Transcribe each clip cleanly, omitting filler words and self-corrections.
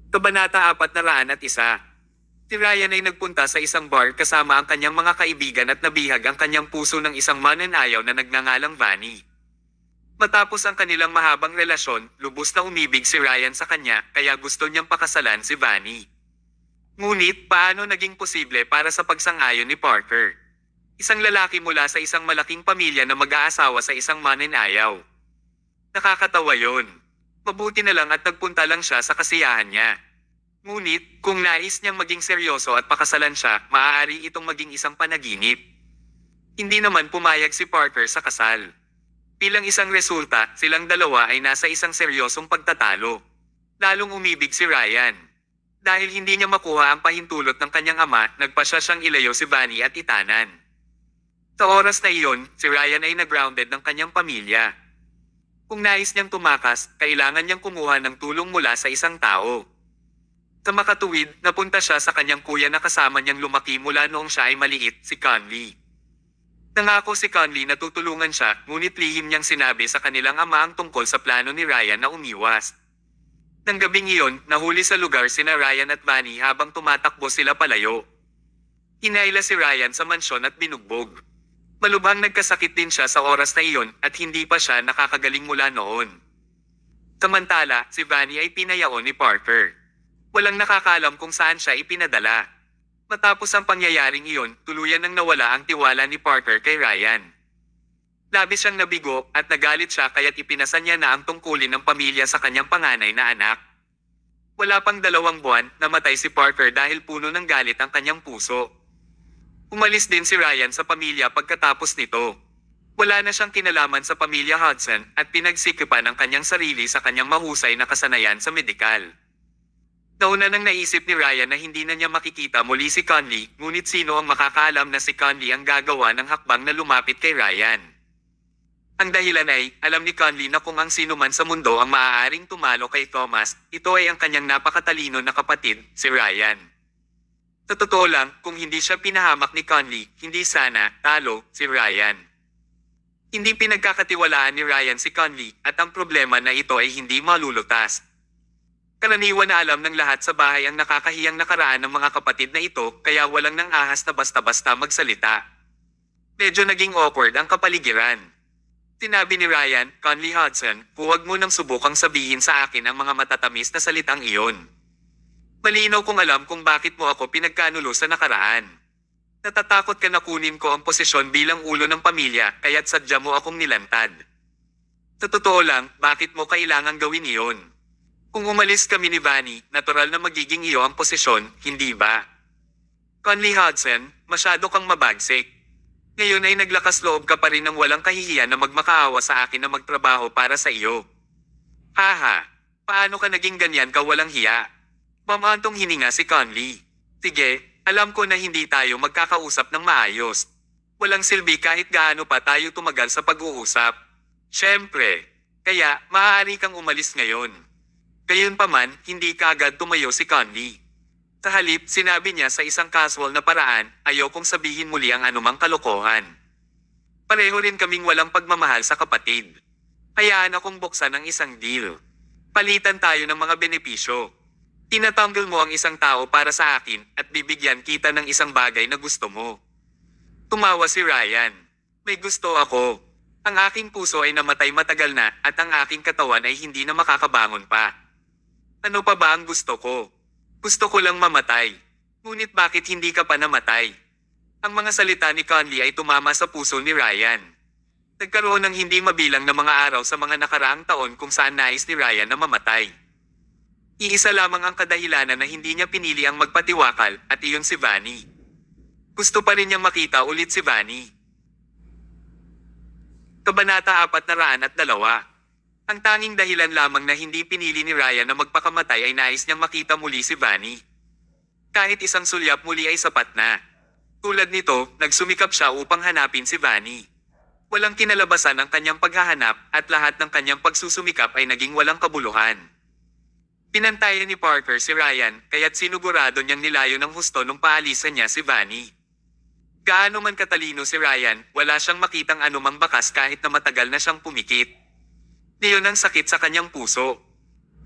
Kabanata 401. Si Ryan ay nagpunta sa isang bar kasama ang kanyang mga kaibigan at nabihag ang kanyang puso ng isang mananayaw na nagngangalang Vanny. Matapos ang kanilang mahabang relasyon, lubos na umibig si Ryan sa kanya kaya gusto niyang pakasalan si Vanny. Ngunit paano naging posible para sa pagsang-ayon ni Parker? Isang lalaki mula sa isang malaking pamilya na mag-aasawa sa isang mananayaw. Nakakatawa yon. Mabuti na lang at nagpunta lang siya sa kasiyahan niya. Ngunit, kung nais niyang maging seryoso at pakasalan siya, maaari itong maging isang panaginip. Hindi naman pumayag si Parker sa kasal. Bilang isang resulta, silang dalawa ay nasa isang seryosong pagtatalo. Lalong umibig si Ryan. Dahil hindi niya makuha ang pahintulot ng kanyang ama, nagpasya siyang ilayo si Vanny at itanan. Sa oras na iyon, si Ryan ay nag-grounded ng kanyang pamilya. Kung nais niyang tumakas, kailangan niyang kumuha ng tulong mula sa isang tao. Sa makatuwid, napunta siya sa kanyang kuya na kasama niyang lumaki mula noong siya ay maliit, si Conley. Nangako si Conley na tutulungan siya, ngunit lihim niyang sinabi sa kanilang ama ang tungkol sa plano ni Ryan na umiwas. Nang gabing iyon, nahuli sa lugar sina Ryan at Vanny habang tumatakbo sila palayo. Hinayla si Ryan sa mansyon at binugbog. Malubhang nagkasakit din siya sa oras na iyon at hindi pa siya nakakagaling mula noon. Samantala, si Vanny ay pinayaon ni Parker. Walang nakakaalam kung saan siya ipinadala. Matapos ang pangyayaring iyon, tuluyan nang nawala ang tiwala ni Parker kay Ryan. Labis siyang nabigo at nagalit siya kaya't ipinasa niya na ang tungkulin ng pamilya sa kanyang panganay na anak. Wala pang 2 buwan, namatay si Parker dahil puno ng galit ang kanyang puso. Umalis din si Ryan sa pamilya pagkatapos nito. Wala na siyang kinalaman sa pamilya Hudson at pinagsikipan ang kanyang sarili sa kanyang mahusay na kasanayan sa medikal. Nauna nang naisip ni Ryan na hindi na niya makikita muli si Conley, ngunit sino ang makakaalam na si Conley ang gagawa ng hakbang na lumapit kay Ryan. Ang dahilan ay, alam ni Conley na kung ang sino man sa mundo ang maaaring tumalo kay Thomas, ito ay ang kanyang napakatalino na kapatid, si Ryan. Sa totoo lang, kung hindi siya pinahamak ni Conley, hindi sana talo si Ryan. Hindi pinagkakatiwalaan ni Ryan si Conley at ang problema na ito ay hindi malulutas. Karaniwan na alam ng lahat sa bahay ang nakakahiyang nakaraan ng mga kapatid na ito kaya walang nang ahas na basta-basta magsalita. Medyo naging awkward ang kapaligiran. Sinabi ni Ryan, Conley Hudson, huwag mo nang subukang sabihin sa akin ang mga matatamis na salitang iyon. Malinaw kong alam kung bakit mo ako pinagkanulo sa nakaraan. Natatakot ka na kunin ko ang posisyon bilang ulo ng pamilya kaya't sadya mo akong nilantad. Sa totoo lang, bakit mo kailangang gawin iyon? Kung umalis kami ni Vanny, natural na magiging iyo ang posisyon, hindi ba? Conley Hudson, masyado kang mabagsik. Ngayon ay naglakas loob ka pa rin ng walang kahihiyan na magmakaawa sa akin na magtrabaho para sa iyo. Haha, paano ka naging ganyan ka walang hiya? Mamantong hininga si Conley. Sige, alam ko na hindi tayo magkakausap ng maayos. Walang silbi kahit gaano pa tayo tumagal sa pag-uusap. Siyempre, kaya maaari kang umalis ngayon. Gayunpaman, hindi kaagad tumayo si Conley. Sa halip, sinabi niya sa isang casual na paraan, ayokong sabihin muli ang anumang kalokohan. Pareho rin kaming walang pagmamahal sa kapatid. Hayaan akong buksan ang isang deal. Palitan tayo ng mga benepisyo. Tinatanggol mo ang isang tao para sa akin at bibigyan kita ng isang bagay na gusto mo. Tumawa si Ryan. May gusto ako. Ang aking puso ay namatay matagal na at ang aking katawan ay hindi na makakabangon pa. Ano pa ba ang gusto ko? Gusto ko lang mamatay. Ngunit bakit hindi ka pa namatay? Ang mga salita ni Conley ay tumama sa puso ni Ryan. Nagkaroon ng hindi mabilang na mga araw sa mga nakaraang taon kung saan nais ni Ryan na mamatay. Iisa lamang ang kadahilanan na hindi niya pinili ang magpatiwakal at iyon si Vanny. Gusto pa rin niyang makita ulit si Vanny. Kabanata 402. Ang tanging dahilan lamang na hindi pinili ni Ryan na magpakamatay ay nais niyang makita muli si Vanny. Kahit isang sulyap muli ay sapat na. Tulad nito, nagsumikap siya upang hanapin si Vanny. Walang kinalabasan ang kanyang paghahanap at lahat ng kanyang pagsusumikap ay naging walang kabuluhan. Pinantayan ni Parker si Ryan kaya't sinugurado niyang nilayo ng husto nung paalisan niya si Vanny. Gaano man katalino si Ryan, wala siyang makitang anumang bakas kahit na matagal na siyang pumikit. Niyon ang sakit sa kanyang puso.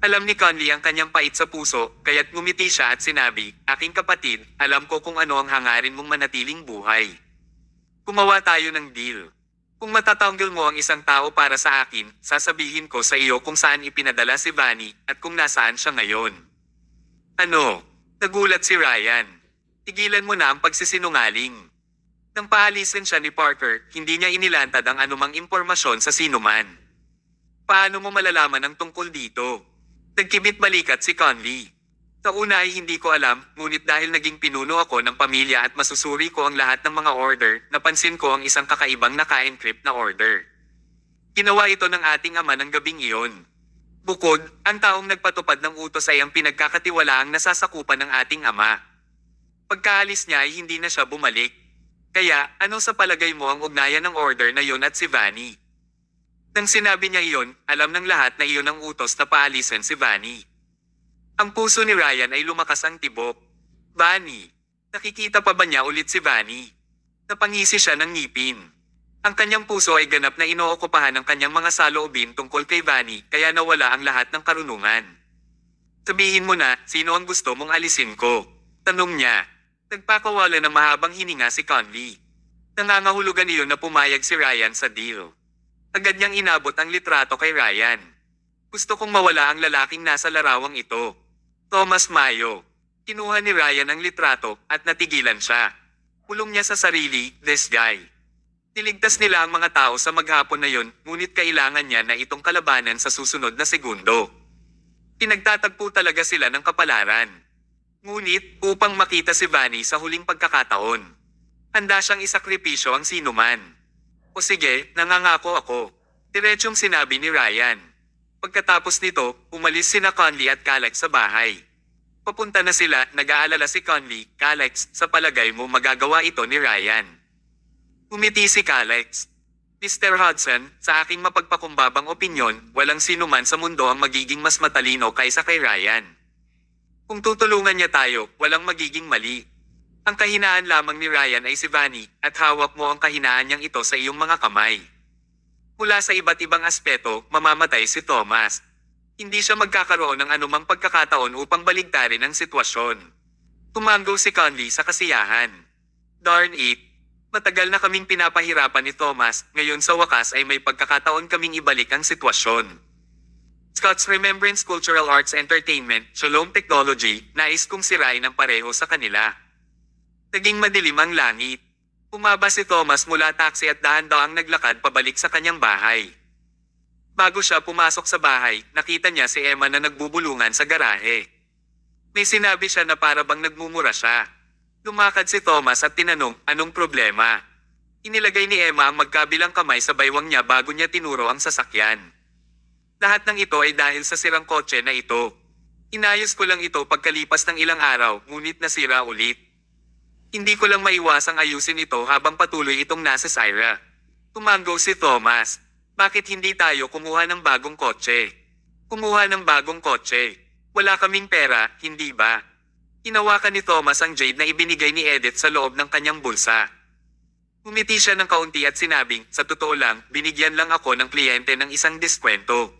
Alam ni Conley ang kanyang pait sa puso, kaya't ngumiti siya at sinabi, "Aking kapatid, alam ko kung ano ang hangarin mong manatiling buhay. Gumawa tayo ng deal. Kung matatanggol mo ang isang tao para sa akin, sasabihin ko sa iyo kung saan ipinadala si Vanny at kung nasaan siya ngayon." "Ano?" Nagulat si Ryan. "Tigilan mo na ang pagsisinungaling." Nang paalisin siya ni Parker, hindi niya inilantad ang anumang impormasyon sa sinuman. "Paano mo malalaman ang tungkol dito?" Nagkibit balikat si Conley. "Sa una ay hindi ko alam, ngunit dahil naging pinuno ako ng pamilya at masusuri ko ang lahat ng mga order, napansin ko ang isang kakaibang naka-encrypt na order. Ginawa ito ng ating ama ng gabing iyon. Bukod, ang taong nagpatupad ng utos ay ang pinagkakatiwalaang nasasakupan ng ating ama. Pagkaalis niya ay hindi na siya bumalik. Kaya, ano sa palagay mo ang ugnayan ng order na iyon at si Vanny?" Nang sinabi niya iyon, alam ng lahat na iyon ang utos na paalisin si Vanny. Ang puso ni Ryan ay lumakas ang tibok. "Vanny, nakikita pa ba niya ulit si Vanny?" Napangisi siya ng ngipin. Ang kanyang puso ay ganap na inookupahan ng kanyang mga saloobin tungkol kay Vanny, kaya nawala ang lahat ng karunungan. "Sabihin mo na, sino ang gusto mong alisin ko?" tanong niya. Nagpakawala ng mahabang hininga si Conley. Nangangahulugan iyon na pumayag si Ryan sa deal. Agad niyang inabot ang litrato kay Ryan. "Gusto kong mawala ang lalaking nasa larawang ito." Thomas Mayo. Kinuha ni Ryan ang litrato at natigilan siya. Pulong niya sa sarili, "This guy." Niligtas nila ang mga tao sa maghapon na yon, ngunit kailangan niya na itong kalabanan sa susunod na segundo. Pinagtatagpo talaga sila ng kapalaran. Ngunit, upang makita si Vanny sa huling pagkakataon, handa siyang isakripisyo ang sinuman. "O sige, nangangako ako," diretsong sinabi ni Ryan. Pagkatapos nito, umalis sina Conley at Calex sa bahay. Papunta na sila, nag-aalala si Conley, "Calex, sa palagay mo magagawa ito ni Ryan?" Umiti si Calex. "Mr. Hudson, sa aking mapagpakumbabang opinyon, walang sinuman sa mundo ang magiging mas matalino kaysa kay Ryan. Kung tutulungan niya tayo, walang magiging mali. Ang kahinaan lamang ni Ryan ay si Vanny, at hawak mo ang kahinaan niyang ito sa iyong mga kamay." Mula sa iba't ibang aspeto, mamamatay si Thomas. Hindi siya magkakaroon ng anumang pagkakataon upang baligtarin ang sitwasyon. Tumango si Conley sa kasiyahan. "Darn it. Matagal na kaming pinapahirapan ni Thomas, ngayon sa wakas ay may pagkakataon kaming ibalik ang sitwasyon." Scott's Remembrance Cultural Arts Entertainment, Shalom Technology, nais kong sirain ang pareho sa kanila. Naging madilim ang langit. Umaba si Thomas mula taxi at dahan-daang naglakad pabalik sa kanyang bahay. Bago siya pumasok sa bahay, nakita niya si Emma na nagbubulungan sa garahe. May sinabi siya na para bang nagmumura siya. Lumakad si Thomas at tinanong, "Anong problema?" Inilagay ni Emma ang magkabilang kamay sa baywang niya bago niya tinuro ang sasakyan. "Lahat ng ito ay dahil sa sirang kotse na ito. Inayos ko lang ito pagkalipas ng ilang araw, ngunit nasira ulit. Hindi ko lang maiwasang ayusin ito habang patuloy itong nasa Syra." Tumango si Thomas. "Bakit hindi tayo kumuha ng bagong kotse?" "Kumuha ng bagong kotse? Wala kaming pera, hindi ba?" Hinawakan ni Thomas ang jade na ibinigay ni Edith sa loob ng kanyang bulsa. Umiti siya ng kaunti at sinabing, "Sa totoo lang, binigyan lang ako ng kliyente ng isang diskwento.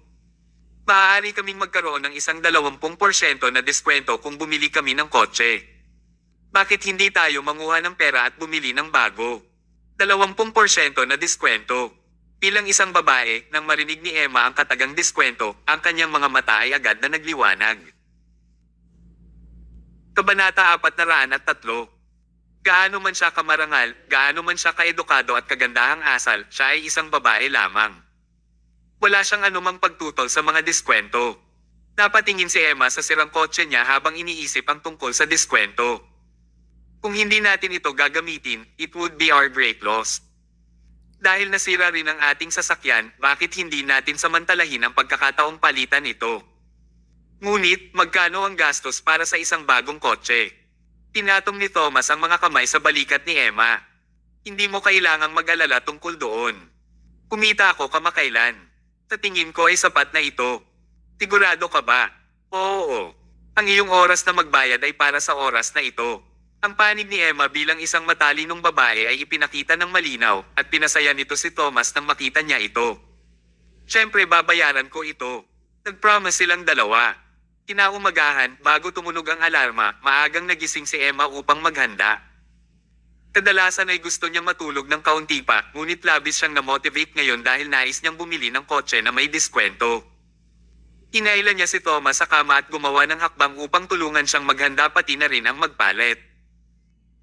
Maaari kaming magkaroon ng isang 20% na diskwento kung bumili kami ng kotse. Bakit hindi tayo manguha ng pera at bumili ng bago?" 20% na diskwento. Bilang isang babae, nang marinig ni Emma ang katagang diskwento, ang kanyang mga mata ay agad na nagliwanag. Kabanata 403. Gaano man siya kamarangal, gaano man siya kaedukado at kagandahang asal, siya ay isang babae lamang. Wala siyang anumang pagtutol sa mga diskwento. Napatingin si Emma sa sirang kotse niya habang iniisip ang tungkol sa diskwento. "Kung hindi natin ito gagamitin, it would be our great loss. Dahil nasira rin ang ating sasakyan, bakit hindi natin samantalahin ang pagkakataong palitan ito? Ngunit, magkano ang gastos para sa isang bagong kotse?" Tinatong ni Thomas ang mga kamay sa balikat ni Emma. "Hindi mo kailangang mag-alala tungkol doon. Kumita ako kamakailan. Sa tingin ko ay sapat na ito. Sigurado ka ba?" "Oo. Ang iyong oras na magbayad ay para sa oras na ito." Ang panig ni Emma bilang isang matalinong babae ay ipinakita ng malinaw, at pinasaya nito si Thomas nang makita niya ito. "Siyempre babayaran ko ito. Nag-promise silang dalawa. Kinaumagahan, bago tumunog ang alarma, maagang nagising si Emma upang maghanda. Kadalasan ay gusto niya matulog ng kaunti pa, ngunit labis siyang na-motivate ngayon dahil nais niyang bumili ng kotse na may diskwento. Hinailan niya si Thomas sa kama at gumawa ng hakbang upang tulungan siyang maghanda pati na rin ang magpalit.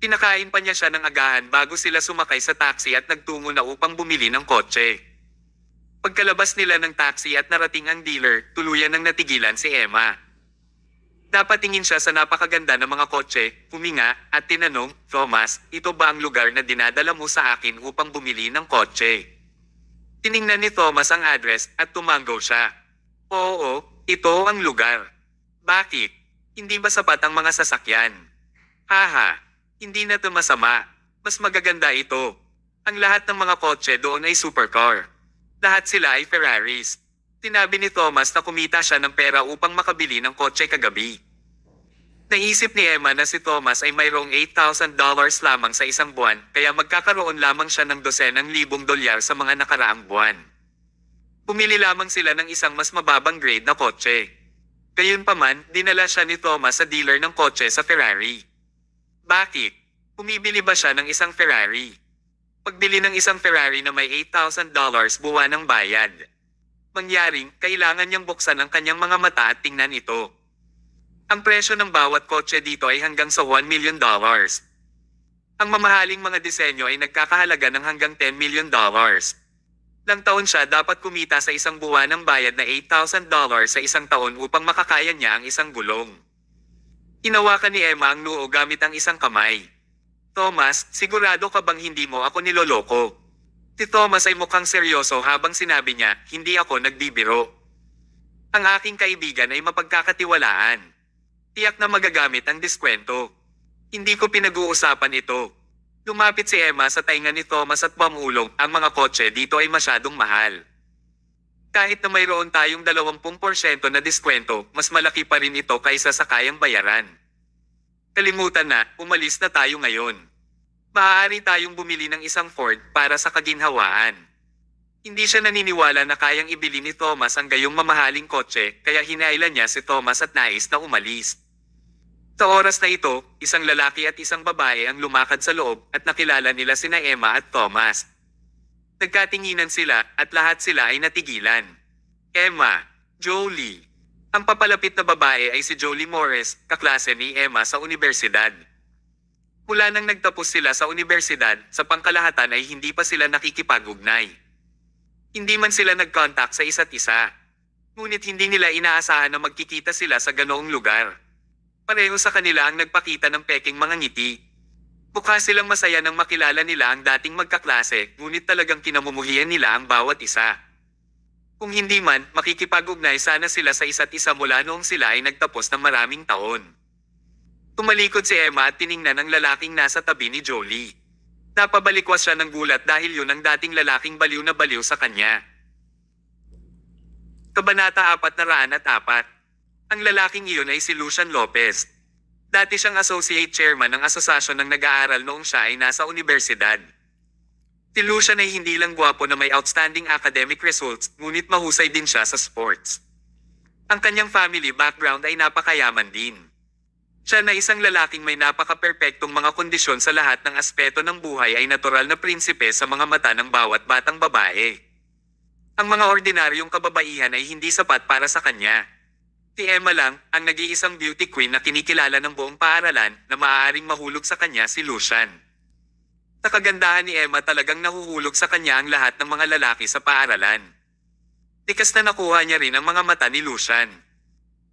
Pinakain pa niya siya ng agahan bago sila sumakay sa taxi at nagtungo na upang bumili ng kotse. Pagkalabas nila ng taxi at narating ang dealer, tuluyan nang natigilan si Emma. Napatingin siya sa napakaganda ng mga kotse, huminga, at tinanong, "Thomas, ito ba ang lugar na dinadala mo sa akin upang bumili ng kotse?" Tiningnan ni Thomas ang address at tumango siya. "Oo, ito ang lugar." "Bakit? Hindi ba sapat ang mga sasakyan?" "Haha, hindi na ito masama. Mas magaganda ito. Ang lahat ng mga kotse doon ay supercar. Lahat sila ay Ferraris." Sinabi ni Thomas na kumita siya ng pera upang makabili ng kotse kagabi. Naisip ni Emma na si Thomas ay mayroong $8,000 lamang sa isang buwan, kaya magkakaroon lamang siya ng $12,000 sa mga nakaraang buwan. Pumili lamang sila ng isang mas mababang grade na kotse. Gayunpaman, dinala siya ni Thomas sa dealer ng kotse sa Ferrari. Bakit? Pumibili ba siya ng isang Ferrari? Pagbili ng isang Ferrari na may $8,000 buwan ng bayad. Mangyaring, kailangan niyang buksan ang kanyang mga mata at tingnan ito. Ang presyo ng bawat kotse dito ay hanggang sa $1 million. Ang mamahaling mga disenyo ay nagkakahalaga ng hanggang $10 million. Lang taon siya dapat kumita sa isang buwan ng bayad na $8,000 sa isang taon upang makakaya niya ang isang gulong. Hinawakan ni Emma ang noo gamit ang isang kamay. "Thomas, sigurado ka bang hindi mo ako niloloko?" Si Thomas ay mukhang seryoso habang sinabi niya, "Hindi ako nagbibiro. Ang aking kaibigan ay mapagkakatiwalaan. Tiyak na magagamit ang diskwento. Hindi ko pinag-uusapan ito." Lumapit si Emma sa tainga ni Thomas at pamulong, "Ang mga kotse dito ay masyadong mahal. Kahit na mayroon tayong 20% na diskwento, mas malaki pa rin ito kaysa sa kayang bayaran. Kalimutan na, umalis na tayo ngayon. Maaari tayong bumili ng isang Ford para sa kaginhawaan." Hindi siya naniniwala na kayang ibili ni Thomas ang gayong mamahaling kotse, kaya hinailan niya si Thomas at nais na umalis. Sa oras na ito, isang lalaki at isang babae ang lumakad sa loob at nakilala nila sina Emma at Thomas. Nagkatinginan sila at lahat sila ay natigilan. Emma, Jolie. Ang papalapit na babae ay si Jolie Morris, kaklase ni Emma sa universidad. Mula nang nagtapos sila sa universidad, sa pangkalahatan ay hindi pa sila nakikipag-ugnay. Hindi man sila nag-contact sa isa't isa. Ngunit hindi nila inaasahan na magkikita sila sa ganoong lugar. Pareho sa kanila ang nagpakita ng peking mga ngiti. Mukha silang masaya nang makilala nila ang dating magkaklase, ngunit talagang kinamumuhian nila ang bawat isa. Kung hindi man, makikipag-ugnay sana sila sa isa't isa mula noong sila ay nagtapos ng maraming taon. Tumalikod si Emma at tiningnan ang lalaking nasa tabi ni Jolie. Napabalikwas siya ng gulat dahil yun ang dating lalaking baliw na baliw sa kanya. Kabanata 404. Ang lalaking iyon ay si Lucian Lopez. Dati siyang associate chairman ng asosasyon ng nag-aaral noong siya ay nasa universidad. Si Lucian ay hindi lang gwapo na may outstanding academic results, ngunit mahusay din siya sa sports. Ang kanyang family background ay napakayaman din. Siya na isang lalaking may napaka-perpektong mga kondisyon sa lahat ng aspeto ng buhay ay natural na prinsipe sa mga mata ng bawat batang babae. Ang mga ordinaryong kababaihan ay hindi sapat para sa kanya. Si Emma lang, ang nag-iisang beauty queen na kinikilala ng buong paaralan na maaaring mahulog sa kanya si Lucian. Sa kagandahan ni Emma talagang nahuhulog sa kanya ang lahat ng mga lalaki sa paaralan. Tikas na nakuha niya rin ang mga mata ni Lucian.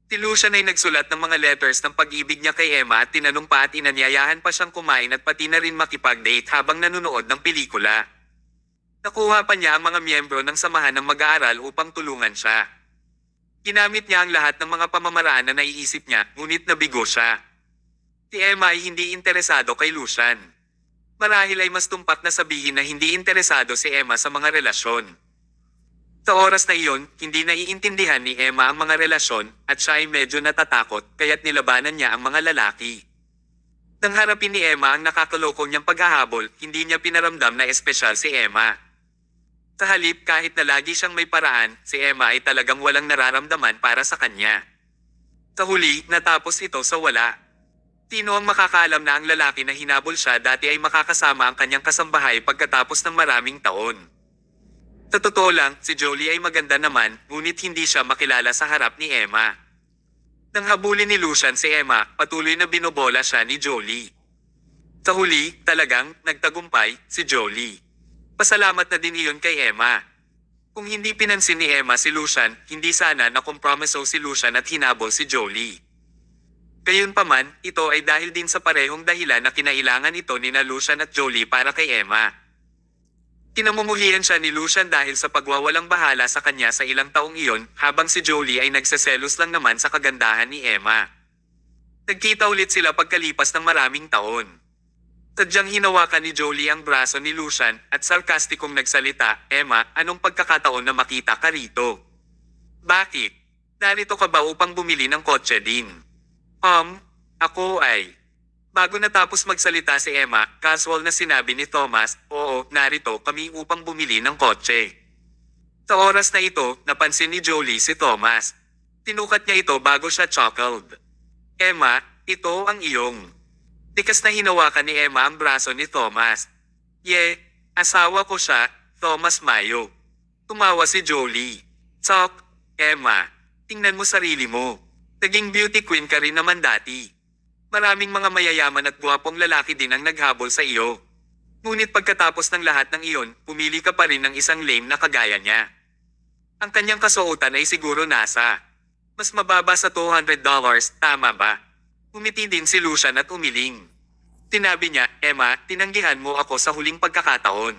Si Lucian ay nagsulat ng mga letters ng pag-ibig niya kay Emma at tinanong pa at inanyayahan pa siyang kumain at pati na rin makipag-date habang nanonood ng pelikula. Nakuha pa niya ang mga miyembro ng samahan ng mag-aaral upang tulungan siya. Ginamit niya ang lahat ng mga pamamaraan na naiisip niya, ngunit nabigo siya. Si Emma ay hindi interesado kay Lucian. Marahil ay mas tumpak na sabihin na hindi interesado si Emma sa mga relasyon. Sa oras na iyon, hindi naiintindihan ni Emma ang mga relasyon at siya ay medyo natatakot kaya't nilabanan niya ang mga lalaki. Nang harapin ni Emma ang nakakaloko niyang paghahabol, hindi niya pinaramdam na espesyal si Emma. Sa halip kahit na lagi siyang may paraan, si Emma ay talagang walang nararamdaman para sa kanya. Sa huli, natapos ito sa wala. Sino ang makakaalam na ang lalaki na hinabol siya dati ay makakasama ang kanyang kasambahay pagkatapos ng maraming taon. Sa totoo lang, si Jolie ay maganda naman, ngunit hindi siya makilala sa harap ni Emma. Nang habulin ni Lucian si Emma, patuloy na binobola siya ni Jolie. Sa huli, talagang nagtagumpay si Jolie. Pasalamat na din iyon kay Emma. Kung hindi pinansin ni Emma si Lucian, hindi sana nakompromiso si Lucian at hinabol si Jolie. Gayunpaman, ito ay dahil din sa parehong dahilan na kinailangan ito ni Lucian at Jolie para kay Emma. Kinamumuhian siya ni Lucian dahil sa pagwawalang bahala sa kanya sa ilang taong iyon, habang si Jolie ay nagseselos lang naman sa kagandahan ni Emma. Nagkita ulit sila pagkalipas ng maraming taon. Sadyang hinawakan ni Jolie ang braso ni Lucian at sarkastikong nagsalita, "Emma, anong pagkakataon na makita ka rito? Bakit? Narito ka ba upang bumili ng kotse din?" Ako ay..." Bago natapos magsalita si Emma, casual na sinabi ni Thomas, "Oo, narito kami upang bumili ng kotse." Sa oras na ito, napansin ni Jolie si Thomas. Tinukat niya ito bago siya chuckled. "Emma, ito ang iyong..." Tikas na hinawakan ni Emma ang braso ni Thomas. Asawa ko siya, Thomas Mayo." Tumawa si Jolie. "Sok, Emma, tingnan mo sarili mo. Naging beauty queen ka rin naman dati. Maraming mga mayayaman at guwapong lalaki din ang naghabol sa iyo. Ngunit pagkatapos ng lahat ng iyon, pumili ka pa rin ng isang lame na kagaya niya. Ang kanyang kasuotan ay siguro nasa mas mababa sa $200, tama ba?" Umiti din si Lucian at umiling. Sinabi niya, "Emma, tinanggihan mo ako sa huling pagkakataon.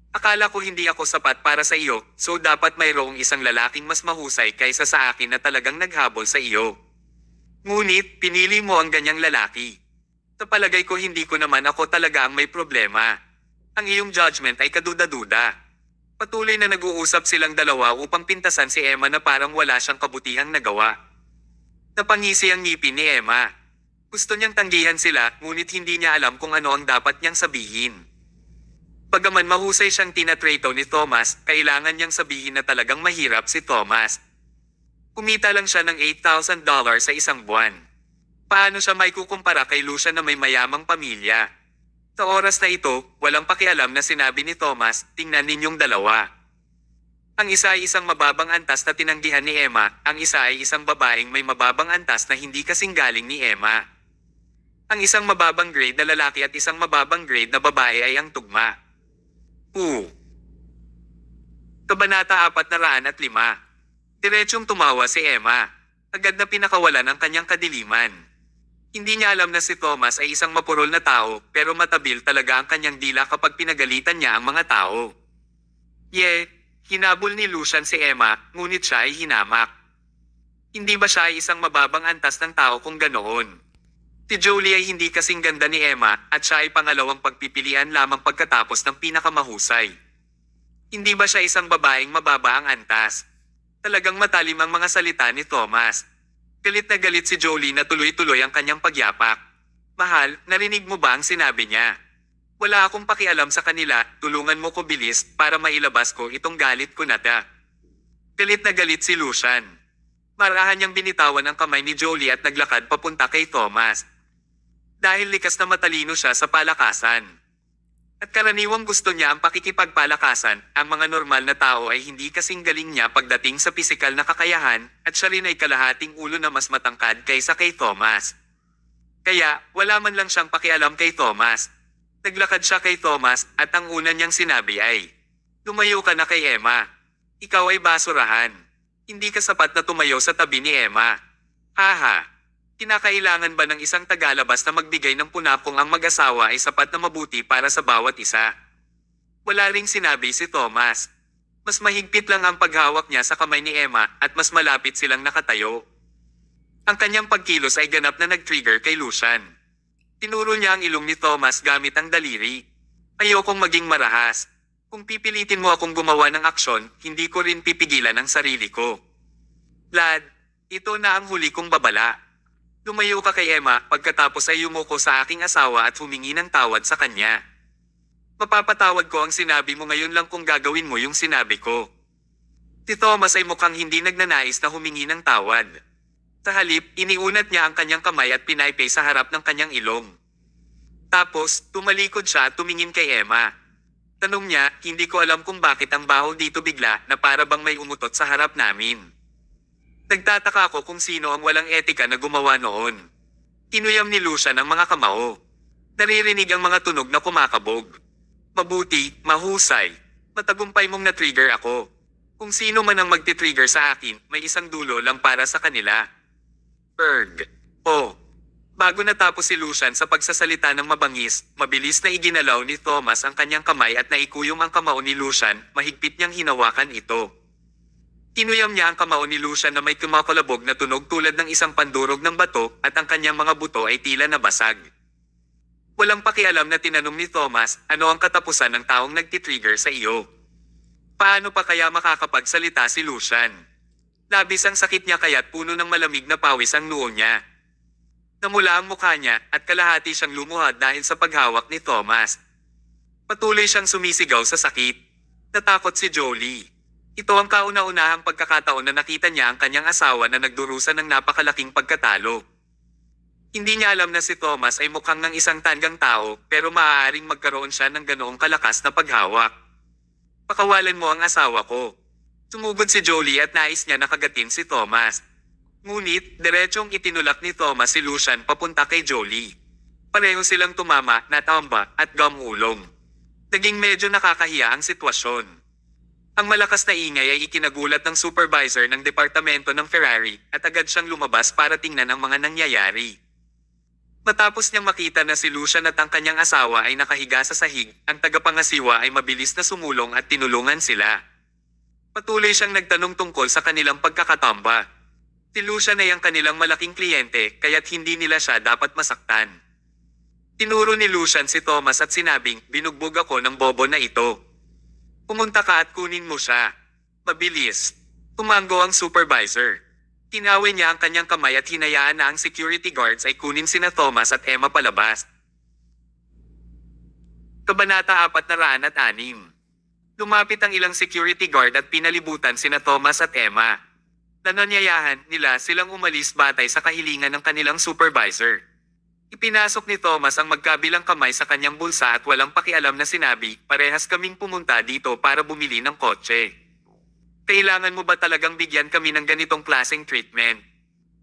Akala ko hindi ako sapat para sa iyo, so dapat mayroong isang lalaking mas mahusay kaysa sa akin na talagang naghabol sa iyo. Ngunit, pinili mo ang ganyang lalaki. Sa palagay ko hindi ko naman ako talaga ang may problema. Ang iyong judgment ay kaduda-duda." Patuloy na nag-uusap silang dalawa upang pintasan si Emma na parang wala siyang kabutihang nagawa. Napangisi ang ngipin ni Emma. Gusto niyang tanggihan sila, ngunit hindi niya alam kung ano ang dapat niyang sabihin. Bagaman mahusay siyang tinatrato ni Thomas, kailangan niyang sabihin na talagang mahirap si Thomas. Kumita lang siya ng $8,000 sa isang buwan. Paano siya may kukumpara kay Lucian na may mayamang pamilya? Sa oras na ito, walang pakialam na sinabi ni Thomas, "Tingnan ninyong dalawa. Ang isa ay isang mababang antas na tinanggihan ni Emma, ang isa ay isang babaeng may mababang antas na hindi kasing galing ni Emma. Ang isang mababang grade na lalaki at isang mababang grade na babae ay ang tugma." Kabanata 405. Diretsong tumawa si Emma. Agad na pinakawalan ang kanyang kadiliman. Hindi niya alam na si Thomas ay isang mapurol na tao, pero matabil talaga ang kanyang dila kapag pinagalitan niya ang mga tao. Hinabol ni Lucian si Emma, ngunit siya ay hinamak. Hindi ba siya ay isang mababang antas ng tao kung ganoon? Si Jolie ay hindi kasing ganda ni Emma, at siya ay pangalawang pagpipilian lamang pagkatapos ng pinakamahusay. Hindi ba siya isang babaeng mababa ang antas? Talagang matalim ang mga salita ni Thomas. Galit na galit si Jolie na tuloy-tuloy ang kanyang pagyapak. "Mahal, narinig mo ba ang sinabi niya? Wala akong pakialam sa kanila, tulungan mo ko bilis para mailabas ko itong galit ko na ta." Galit na galit si Lucian. Marahan niyang binitawan ang kamay ni Jolie at naglakad papunta kay Thomas. Dahil likas na matalino siya sa palakasan. At karaniwang gusto niya ang pakikipagpalakasan, ang mga normal na tao ay hindi kasing galing niya pagdating sa pisikal na kakayahan, at siya rin ay kalahating ulo na mas matangkad kaysa kay Thomas. Kaya, wala man lang siyang pakialam kay Thomas. Naglakad siya kay Thomas, at ang una niyang sinabi ay, "Tumayo ka na kay Emma. Ikaw ay basurahan. Hindi ka sapat na tumayo sa tabi ni Emma. Haha. Kinakailangan ba ng isang tagalabas na magbigay ng puna kung ang mag-asawa ay sapat na mabuti para sa bawat isa?" Wala ring sinabi si Thomas. Mas mahigpit lang ang paghawak niya sa kamay ni Emma at mas malapit silang nakatayo. Ang kanyang pagkilos ay ganap na nag-trigger kay Lucian. Tinuro niya ang ilong ni Thomas gamit ang daliri. "Ayokong maging marahas. Kung pipilitin mo akong gumawa ng aksyon, hindi ko rin pipigilan ang sarili ko. Lad, ito na ang huli kong babala. Lumayo ka kay Emma, pagkatapos ay yumuko sa aking asawa at humingi ng tawad sa kanya." Mapapatawad ko ang sinabi mo ngayon lang kung gagawin mo yung sinabi ko. Si Thomas ay mukhang hindi nagnanais na humingi ng tawad. Sa halip, iniunat niya ang kanyang kamay at pinaypay sa harap ng kanyang ilong. Tapos, tumalikod siya at tumingin kay Emma. Tanong niya, hindi ko alam kung bakit ang baho dito bigla na para bang may umutot sa harap namin. Nagtataka ako kung sino ang walang etika na gumawa noon. Kinuyam ni Lucian ang mga kamao. Naririnig ang mga tunog na kumakabog. Mabuti, mahusay. Matagumpay mong na-trigger ako. Kung sino man ang magti-trigger sa akin, may isang dulo lang para sa kanila. Erg. Oh. Bago natapos si Lucian sa pagsasalita ng mabangis, mabilis na iginalaw ni Thomas ang kanyang kamay at naikuyom ang kamao ni Lucian, mahigpit niyang hinawakan ito. Kinuyam niya ang kamao ni Lucian na may kumakalabog na tunog tulad ng isang pandurog ng bato at ang kanyang mga buto ay tila nabasag. Walang pakialam na tinanong ni Thomas, ano ang katapusan ng taong nagtitrigger sa iyo? Paano pa kaya makakapagsalita si Lucian? Labis ang sakit niya kaya't puno ng malamig na pawis ang noo niya. Namula ang mukha niya at kalahati siyang lumuhad dahil sa paghawak ni Thomas. Patuloy siyang sumisigaw sa sakit. Natakot si Jolie. Ito ang kauna-unahang pagkakataon na nakita niya ang kanyang asawa na nagdurusa ng napakalaking pagkatalo. Hindi niya alam na si Thomas ay mukhang ng isang tanggang tao pero maaaring magkaroon siya ng ganoong kalakas na paghawak. Pakawalan mo ang asawa ko. Sumugod si Jolie at nais niya nakagatin si Thomas. Ngunit, diretsong itinulak ni Thomas si Lucian papunta kay Jolie. Pareho silang tumama, natamba, at gamulong. Naging medyo nakakahiya ang sitwasyon. Ang malakas na ingay ay ikinagulat ng supervisor ng departamento ng Ferrari at agad siyang lumabas para tingnan ang mga nangyayari. Matapos niyang makita na si Lucian at ang kanyang asawa ay nakahiga sa sahig, ang tagapangasiwa ay mabilis na sumulong at tinulungan sila. Patuloy siyang nagtanong tungkol sa kanilang pagkakatamba. Si Lucian ay ang kanilang malaking kliyente kaya't hindi nila siya dapat masaktan. Tinuro ni Lucian si Thomas at sinabing, binugbog ako ng bobo na ito. Pumunta ka at kunin mo siya. Mabilis. Tumango ang supervisor. Tinawin niya ang kanyang kamay at hinayaan na ang security guards ay kunin sina Thomas at Emma palabas. Kabanata 406. Lumapit ang ilang security guard at pinalibutan sina Thomas at Emma. Nananyayahan nila silang umalis batay sa kahilingan ng kanilang supervisor. Ipinasok ni Thomas ang magkabilang kamay sa kanyang bulsa at walang pakialam na sinabi, parehas kaming pumunta dito para bumili ng kotse. Kailangan mo ba talagang bigyan kami ng ganitong klaseng treatment?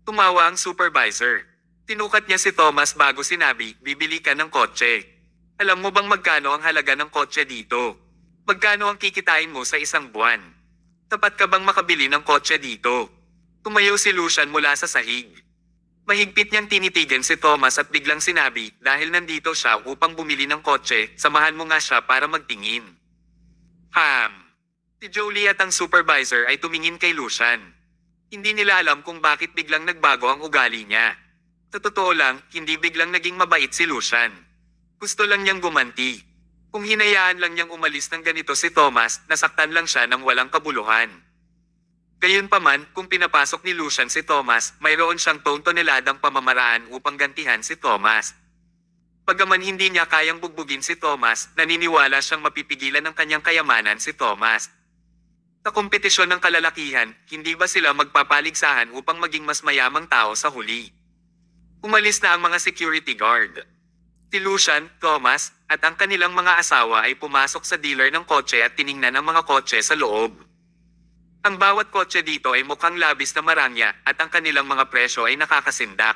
Tumawa ang supervisor. Tinukat niya si Thomas bago sinabi, bibili ka ng kotse. Alam mo bang magkano ang halaga ng kotse dito? Magkano ang kikitain mo sa isang buwan? Tapat ka bang makabili ng kotse dito? Tumayo si Lucian mula sa sahig. Mahigpit niyang tinitigan si Thomas at biglang sinabi, dahil nandito siya upang bumili ng kotse, samahan mo nga siya para magtingin. Si Jolie at ang supervisor ay tumingin kay Lucian. Hindi nila alam kung bakit biglang nagbago ang ugali niya. Sa totoo lang, hindi biglang naging mabait si Lucian. Gusto lang niyang gumanti. Kung hinayaan lang niyang umalis ng ganito si Thomas, nasaktan lang siya ng walang kabuluhan. Gayunpaman, kung pinapasok ni Lucian si Thomas, mayroon siyang tontoneladang pamamaraan upang gantihan si Thomas. Bagaman hindi niya kayang bugbugin si Thomas, naniniwala siyang mapipigilan ng kanyang kayamanan si Thomas. Sa kompetisyon ng kalalakihan, hindi ba sila magpapaligsahan upang maging mas mayamang tao sa huli? Umalis na ang mga security guard. Si Lucian, Thomas, at ang kanilang mga asawa ay pumasok sa dealer ng kotse at tiningnan ang mga kotse sa loob. Ang bawat kotse dito ay mukhang labis na marangya at ang kanilang mga presyo ay nakakasindak.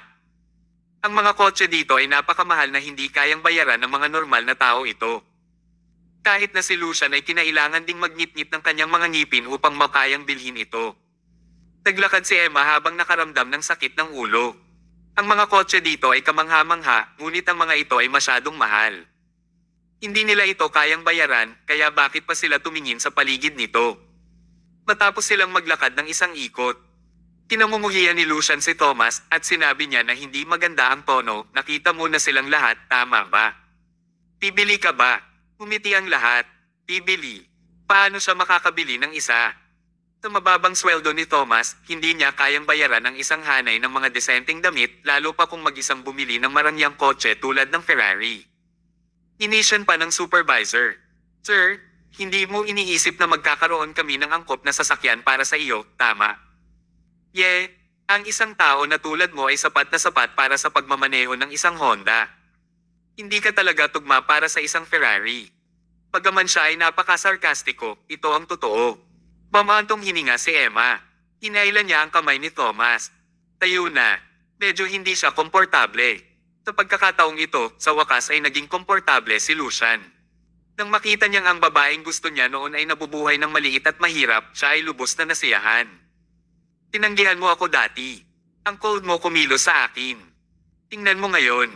Ang mga kotse dito ay napakamahal na hindi kayang bayaran ng mga normal na tao ito. Kahit na si Lucian ay kinailangan ding magnitnit ng kanyang mga ngipin upang makayang bilhin ito. Naglakad si Emma habang nakaramdam ng sakit ng ulo. Ang mga kotse dito ay kamangha-mangha, ngunit ang mga ito ay masyadong mahal. Hindi nila ito kayang bayaran, kaya bakit pa sila tumingin sa paligid nito? Matapos silang maglakad ng isang ikot, kinamumuhian ni Lucian si Thomas at sinabi niya na hindi maganda ang tono, nakita mo na silang lahat, tama ba? Bibili ka ba? Umiti ang lahat. Bibili. Paano siya makakabili ng isa? Sa mababang sweldo ni Thomas, hindi niya kayang bayaran ang isang hanay ng mga desenteng damit, lalo pa kung mag-isang bumili ng marangyang kotse tulad ng Ferrari. Inisyan pa ng supervisor. Sir, hindi mo iniisip na magkakaroon kami ng angkop na sasakyan para sa iyo, tama? Ang isang tao na tulad mo ay sapat na sapat para sa pagmamaneho ng isang Honda. Hindi ka talaga tugma para sa isang Ferrari. Pagaman siya ay napaka-sarkastiko, ito ang totoo. Pamantong hininga si Emma. Hinailan niya ang kamay ni Thomas. Tayo na. Medyo hindi siya komportable. Sa pagkakataong ito, sa wakas ay naging komportable si Lucian. Nang makita niyang ang babaeng gusto niya noon ay nabubuhay ng maliit at mahirap, siya ay lubos na nasiyahan. Tinanggihan mo ako dati. Ang cold mo kumilos sa akin. Tingnan mo ngayon.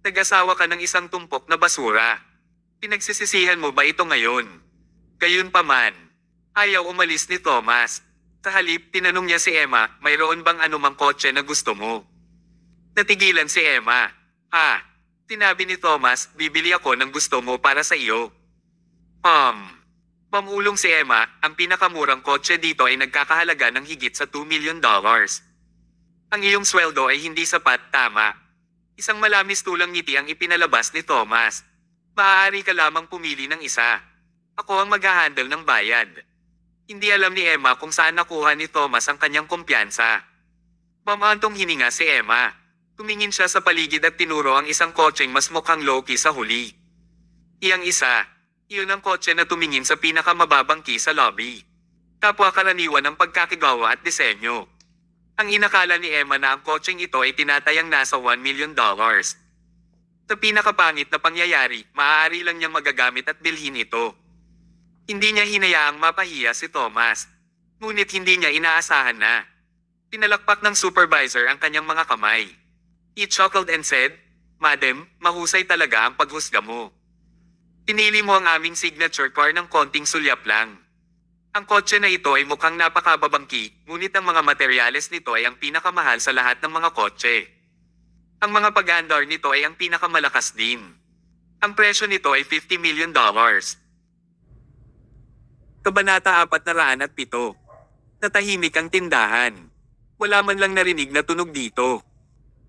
Nag-asawa ka ng isang tumpok na basura. Pinagsisisihan mo ba ito ngayon? Gayunpaman, ayaw umalis ni Thomas. Sa halip, tinanong niya si Emma, mayroon bang anumang kotse na gusto mo? Natigilan si Emma. Tinabi ni Thomas, bibili ako ng gusto mo para sa iyo. Pamulong si Emma, ang pinakamurang kotse dito ay nagkakahalaga ng higit sa $2 million. Ang iyong sweldo ay hindi sapat, tama. Isang malamis tulang ngiti ang ipinalabas ni Thomas. Maaari ka lamang pumili ng isa. Ako ang mag-handle ng bayad. Hindi alam ni Emma kung saan nakuha ni Thomas ang kanyang kumpiyansa. Pamantong hininga si Emma. Tumingin siya sa paligid at tinuro ang isang kotseng mas mukhang low-key sa huli. Iyang isa, iyon ang kotse na tumingin sa pinakamababang key sa lobby. Kapwa karaniwan ng pagkakigawa at disenyo. Ang inakala ni Emma na ang kotseng ito ay tinatayang nasa $1 million. Sa pinakapangit na pangyayari, maaari lang niyang magagamit at bilhin ito. Hindi niya hinayaang mapahiya si Thomas. Ngunit hindi niya inaasahan na. Pinalakpak ng supervisor ang kanyang mga kamay. He chuckled and said, "Madam, mahusay talaga ang paghusga mo. Pinili mo ang aming signature car ng konting sulyap lang. Ang kotse na ito ay mukhang napakababangki, ngunit ang mga materyales nito ay ang pinakamahal sa lahat ng mga kotse. Ang mga pag-aandar nito ay ang pinakamalakas din. Ang presyo nito ay $50 million. Kabanata 407. Natahimik ang tindahan. Wala man lang narinig na tunog dito.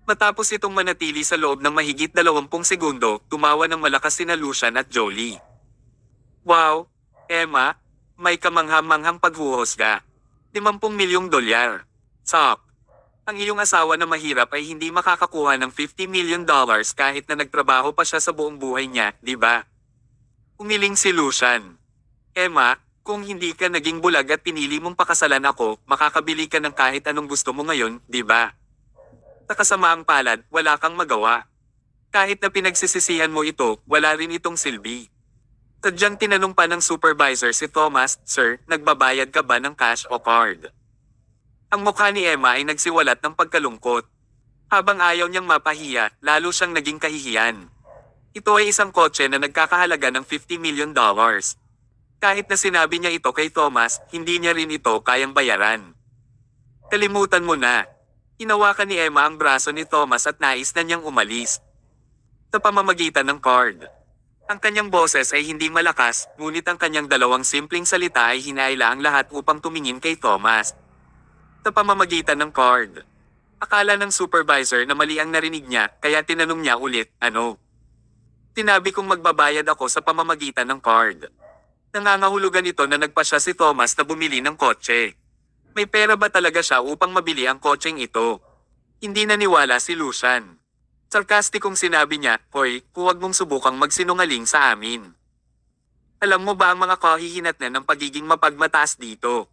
Matapos itong manatili sa loob ng mahigit 20 segundo, tumawa ng malakas sina Lucian at Jolie. Wow, Emma, may kamangha-manghang paghuhusga. $50 milyong. Sok. Ang iyong asawa na mahirap ay hindi makakakuha ng $50 million kahit na nagtrabaho pa siya sa buong buhay niya, di ba? Umiling si Lucian. Emma, kung hindi ka naging bulag at pinili mong pakasalan ako, makakabili ka ng kahit anong gusto mo ngayon, di ba? Sa kasamaang palad, wala kang magawa. Kahit na pinagsisisihan mo ito, wala rin itong silbi. Sadyang tinanong pa ng supervisor si Thomas, "Sir, nagbabayad ka ba ng cash o card?" Ang mukha ni Emma ay nagsiwalat ng pagkalungkot. Habang ayaw niyang mapahiya, lalo siyang naging kahihiyan. Ito ay isang kotse na nagkakahalaga ng $50 million. Kahit na sinabi niya ito kay Thomas, hindi niya rin ito kayang bayaran. Kalimutan mo na. Hinawakan ni Emma ang braso ni Thomas at nais na niyang umalis. Sa pamamagitan ng card. Ang kanyang boses ay hindi malakas, ngunit ang kanyang dalawang simpleng salita ay hinaila ang lahat upang tumingin kay Thomas. Sa pamamagitan ng card. Akala ng supervisor na mali ang narinig niya, kaya tinanong niya ulit, "Ano?" Tinabi kong magbabayad ako sa pamamagitan ng card. Nangangahulugan ito na nagpasya si Thomas na bumili ng kotse. May pera ba talaga siya upang mabili ang kotseng ito? Hindi naniwala si Lucian. Sarkastikong sinabi niya, "Hoy, huwag mong subukang magsinungaling sa amin. Alam mo ba ang mga kahihinatnan ng pagiging mapagmataas dito?"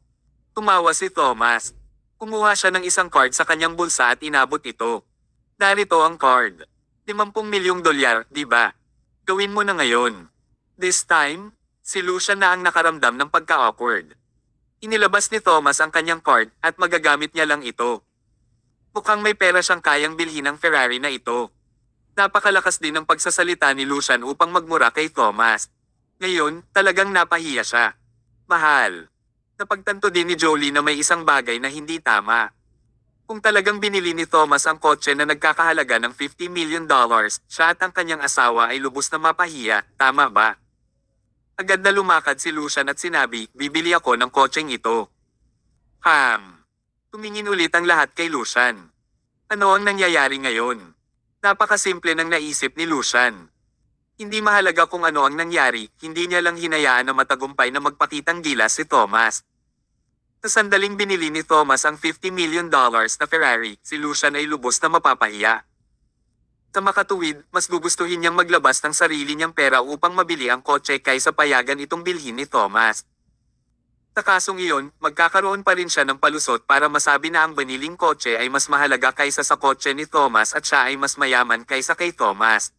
Tumawa si Thomas. Kumuha siya ng isang card sa kanyang bulsa at inabot ito. Narito ang card. $50 milyong, di ba? Gawin mo na ngayon. This time, si Lucian na ang nakaramdam ng pagka-awkward. Inilabas ni Thomas ang kanyang card at magagamit niya lang ito. Mukhang may pera siyang kayang bilhin ng Ferrari na ito. Napakalakas din ng pagsasalita ni Lucian upang magmura kay Thomas. Ngayon, talagang napahiya siya. Mahal. Napagtanto din ni Jolie na may isang bagay na hindi tama. Kung talagang binili ni Thomas ang kotse na nagkakahalaga ng $50 million, siya at ang kanyang asawa ay lubos na mapahiya, tama ba? Agad na lumakad si Lucian at sinabi, "Bibili ako ng kotseng ito." Tumingin ulit ang lahat kay Lucian. Ano ang nangyayari ngayon? Napakasimple ng naisip ni Lucian. Hindi mahalaga kung ano ang nangyari, hindi niya lang hinayaan na matagumpay na magpakitang gilas si Thomas. Sa sandaling binili ni Thomas ang $50 million na Ferrari, si Lucian ay lubos na mapapahiya. Sa makatuwid, mas gugustuhin niyang maglabas ng sarili niyang pera upang mabili ang kotse kaysa payagan itong bilhin ni Thomas. Sa kasong iyon, magkakaroon pa rin siya ng palusot para masabi na ang baniling kotse ay mas mahalaga kaysa sa kotse ni Thomas at siya ay mas mayaman kaysa kay Thomas.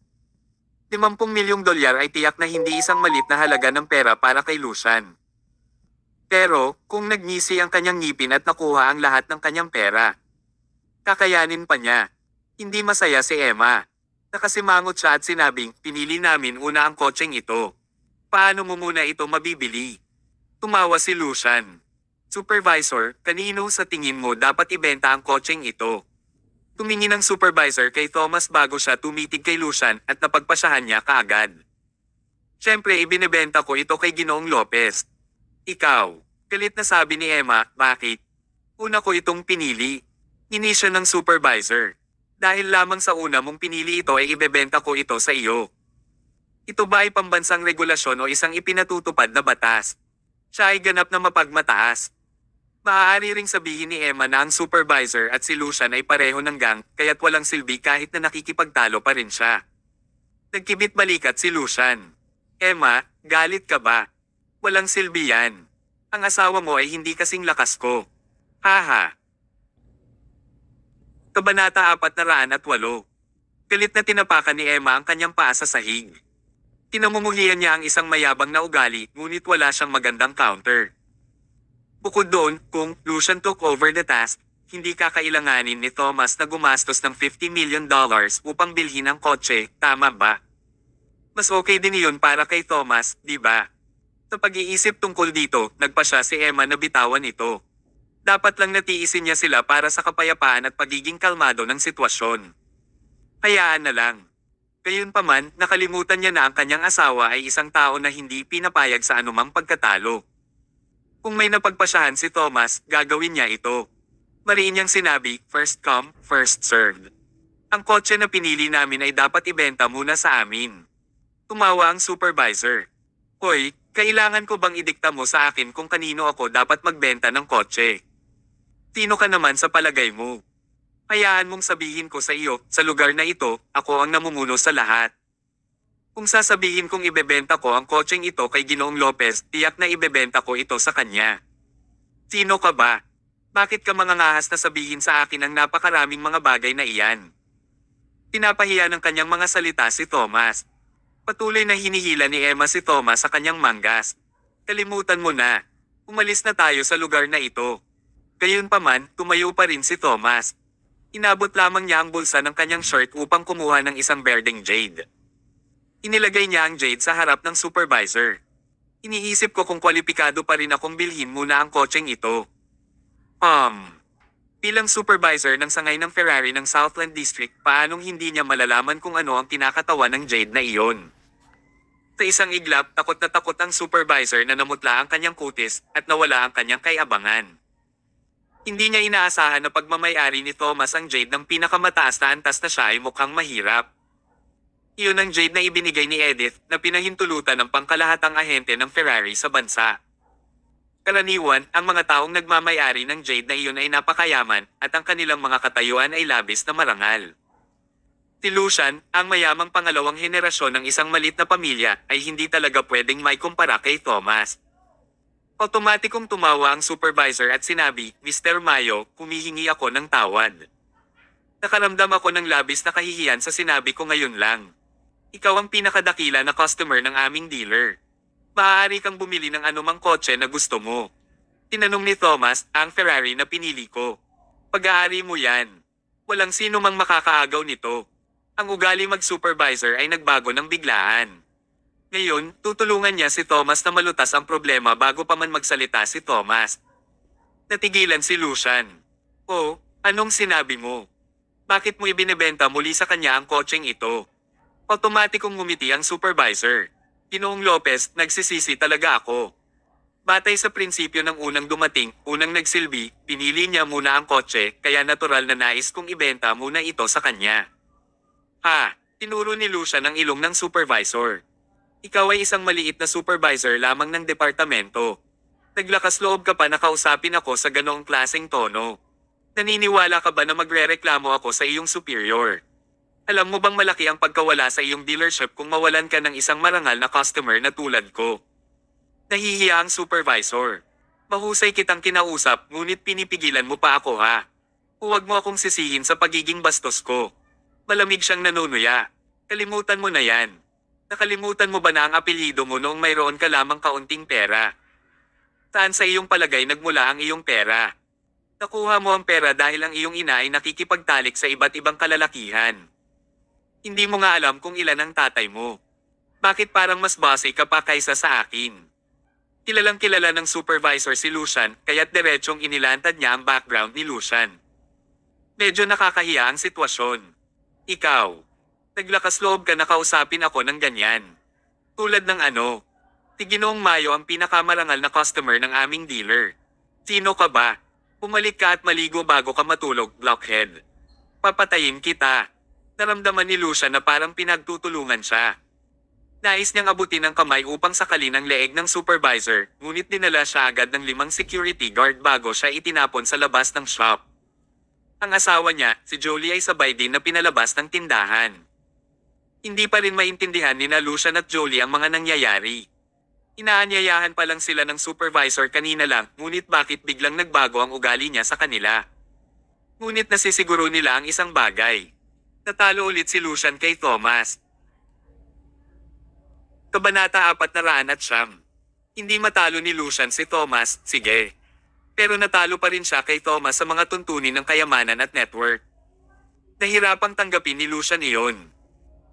$50 milyong ay tiyak na hindi isang malit na halaga ng pera para kay Lucian. Pero, kung nagngisi ang kanyang ngipin at nakuha ang lahat ng kanyang pera, kakayanin pa niya. Hindi masaya si Emma. Nakasimangot siya at sinabing, pinili namin una ang kotseng ito. Paano mo muna ito mabibili? Tumawa si Lucian. Supervisor, kanino sa tingin mo dapat ibenta ang kotseng ito? Tumingin ang supervisor kay Thomas bago siya tumitig kay Lucian at napagpasyahan niya kaagad. Siyempre ibinebenta ko ito kay Ginoong Lopez. Ikaw, galit na sabi ni Emma, bakit? Una ko itong pinili. Inisyo ng supervisor. Dahil lamang sa una mong pinili ito ay ibebenta ko ito sa iyo. Ito ba ay pambansang regulasyon o isang ipinatutupad na batas? Siya ay ganap na mapagmataas. Maaari ring sabihin ni Emma na ang supervisor at si Lucian ay pareho ng gang, kaya't walang silbi kahit na nakikipagtalo pa rin siya. Nagkibit balikat si Lucian. Emma, galit ka ba? Walang silbi yan. Ang asawa mo ay hindi kasing lakas ko. Haha. Kabanata 408. Galit na tinapakan ni Emma ang kanyang paa sa sahig. Tinamumuhian niya ang isang mayabang na ugali, ngunit wala siyang magandang counter. Bukod doon, kung Lucian took over the task, hindi kakailanganin ni Thomas na gumastos ng $50 million upang bilhin ang kotse, tama ba? Mas okay din iyon para kay Thomas, di ba? Sa pag-iisip tungkol dito, nagpasya si Emma na bitawan ito. Dapat lang natiisin niya sila para sa kapayapaan at pagiging kalmado ng sitwasyon. Hayaan na lang. Gayunpaman, nakalimutan niya na ang kanyang asawa ay isang tao na hindi pinapayag sa anumang pagkatalo. Kung may napagpasyahan si Thomas, gagawin niya ito. Mariin niyang sinabi, first come, first served. Ang kotse na pinili namin ay dapat ibenta muna sa amin. Tumawa ang supervisor. Hoy, kailangan ko bang idikta mo sa akin kung kanino ako dapat magbenta ng kotse? Sino ka naman sa palagay mo? Hayaan mong sabihin ko sa iyo, sa lugar na ito, ako ang namumuno sa lahat. Kung sasabihin kong ibebenta ko ang kotseng ito kay Ginoong Lopez, tiyak na ibebenta ko ito sa kanya. Sino ka ba? Bakit ka mangangahas na sabihin sa akin ang napakaraming mga bagay na iyan? Pinapahiya ng kanyang mga salita si Thomas. Patuloy na hinihila ni Emma si Thomas sa kanyang manggas. Kalimutan mo na. Umalis na tayo sa lugar na ito. Gayunpaman, tumayo pa rin si Thomas. Inabot lamang niya ang bulsa ng kanyang shirt upang kumuha ng isang berdeng jade. Inilagay niya ang jade sa harap ng supervisor. Iniisip ko kung kwalipikado pa rin akong bilhin muna ang kotseng ito. Bilang supervisor ng sangay ng Ferrari ng Southland District, paanong hindi niya malalaman kung ano ang kinakatawan ng jade na iyon? Sa isang iglap, takot na takot ang supervisor na namutla ang kanyang kutis at nawala ang kanyang kayabangan. Hindi niya inaasahan na pagmamayari ni Thomas ang jade ng pinakamataas na antas na siya ay mukhang mahirap. Iyon ang jade na ibinigay ni Edith na pinahintulutan ng pangkalahatang ahente ng Ferrari sa bansa. Karaniwan, ang mga taong nagmamayari ng jade na iyon ay napakayaman at ang kanilang mga katayuan ay labis na marangal. Si Lucian, ang mayamang pangalawang henerasyon ng isang malit na pamilya, ay hindi talaga pwedeng may kumpara kay Thomas. Otomatikong tumawa ang supervisor at sinabi, Mr. Mayo, humihingi ako ng tawad. Nakaramdam ako ng labis na kahihiyan sa sinabi ko ngayon lang. Ikaw ang pinakadakila na customer ng aming dealer. Maaari kang bumili ng anumang kotse na gusto mo. Tinanong ni Thomas, ang Ferrari na pinili ko. Pag-aari mo yan. Walang sino mang makakaagaw nito. Ang ugali mag-supervisor ay nagbago ng biglaan. Ngayon, tutulungan niya si Thomas na malutas ang problema bago pa man magsalita si Thomas. Natigilan si Lucian. Oh, anong sinabi mo? Bakit mo ibinebenta muli sa kanya ang kotseng ito? Otomatikong ngumiti ang supervisor. Ginoong Lopez, nagsisisi talaga ako. Batay sa prinsipyo ng unang dumating, unang nagsilbi, pinili niya muna ang kotse, kaya natural na nais kong ibenta muna ito sa kanya. Tinuro ni Lucian ang ilong ng supervisor. Ikaw ay isang maliit na supervisor lamang ng departamento. Naglakas loob ka pa na kausapin ako sa ganoong klaseng tono. Naniniwala ka ba na magrereklamo ako sa iyong superior? Alam mo bang malaki ang pagkawala sa iyong dealership kung mawalan ka ng isang marangal na customer na tulad ko? Nahihiya ang supervisor. Mahusay kitang kinausap ngunit pinipigilan mo pa ako ha. Huwag mo akong sisihin sa pagiging bastos ko. Malamig siyang nanunuya. Kalimutan mo na yan. Nakalimutan mo ba na ang apelyido mo noong mayroon ka lamang kaunting pera? Saan sa iyong palagay nagmula ang iyong pera? Nakuha mo ang pera dahil ang iyong ina ay nakikipagtalik sa iba't ibang kalalakihan. Hindi mo nga alam kung ilan ang tatay mo. Bakit parang mas bossy ka pa kaysa sa akin? Kilalang kilala ng supervisor si Lucian kaya't diretsong inilantad niya ang background ni Lucian. Medyo nakakahiya ang sitwasyon. Ikaw, naglakas loob ka na kausapin ako ng ganyan. Tulad ng ano? Si Ginoong Mayo ang pinakamarangal na customer ng aming dealer. Sino ka ba? Pumalik ka at maligo bago ka matulog, blockhead. Papatayin kita. Naramdaman ni Lucian na parang pinagtutulungan siya. Nais niyang abutin ang kamay upang sakalin ang leeg ng supervisor, ngunit dinala siya agad ng 5 security guard bago siya itinapon sa labas ng shop. Ang asawa niya, si Jolie ay sabay din na pinalabas ng tindahan. Hindi pa rin maintindihan ni na Lucian at Jolie ang mga nangyayari. Inaanyayahan pa lang sila ng supervisor kanina lang, ngunit bakit biglang nagbago ang ugali niya sa kanila? Ngunit nasisiguro nila ang isang bagay. Natalo ulit si Lucian kay Thomas. Kabanata 409. Hindi matalo ni Lucian si Thomas, sige. Pero natalo pa rin siya kay Thomas sa mga tuntunin ng kayamanan at network. Nahirapang tanggapin ni Lucian iyon.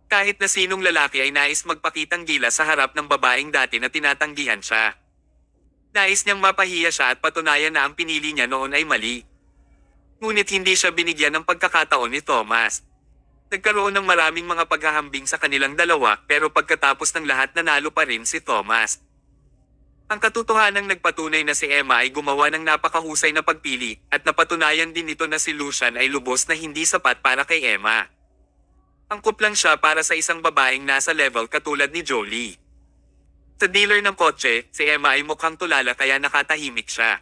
Kahit na sinong lalaki ay nais magpakitang gila sa harap ng babaeng dati na tinatanggihan siya. Nais niyang mapahiya siya at patunayan na ang pinili niya noon ay mali. Ngunit hindi siya binigyan ng pagkakataon ni Thomas. Nagkaroon ng maraming mga paghahambing sa kanilang dalawa pero pagkatapos ng lahat nanalo pa rin si Thomas. Ang katotohanang nagpatunay na si Emma ay gumawa ng napakahusay na pagpili at napatunayan din nito na si Lucian ay lubos na hindi sapat para kay Emma. Angkop lang siya para sa isang babaeng nasa level katulad ni Jolie. Sa dealer ng kotse, si Emma ay mukhang tulala kaya nakatahimik siya.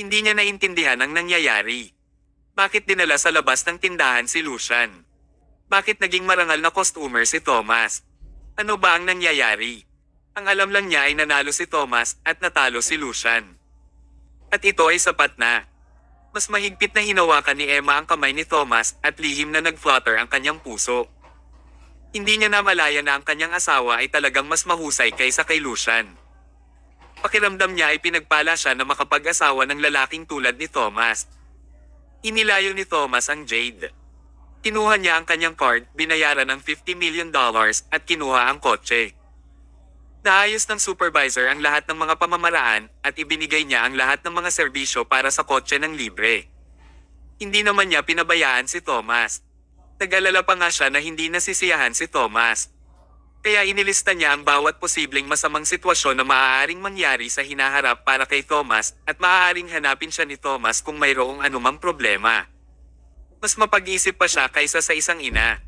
Hindi niya naintindihan ang nangyayari. Bakit dinala sa labas ng tindahan si Lucian? Bakit naging marangal na customer si Thomas? Ano ba ang nangyayari? Ang alam lang niya ay nanalo si Thomas at natalo si Lucian. At ito ay sapat na. Mas mahigpit na hinawakan ni Emma ang kamay ni Thomas at lihim na nag-flutter ang kanyang puso. Hindi niya namalaya na ang kanyang asawa ay talagang mas mahusay kaysa kay Lucian. Pakiramdam niya ay pinagpala siya na makapag-asawa ng lalaking tulad ni Thomas. Inilayo ni Thomas ang Jade. Kinuha niya ang kanyang card, binayaran ng $50 million at kinuha ang kotse. Naayos ng supervisor ang lahat ng mga pamamaraan at ibinigay niya ang lahat ng mga serbisyo para sa kotse ng libre. Hindi naman niya pinabayaan si Thomas. Nag-alala pa nga siya na hindi nasisiyahan si Thomas. Kaya inilista niya ang bawat posibleng masamang sitwasyon na maaaring mangyari sa hinaharap para kay Thomas at maaaring hanapin siya ni Thomas kung mayroong anumang problema. Mas mapag-isip pa siya kaysa sa isang ina.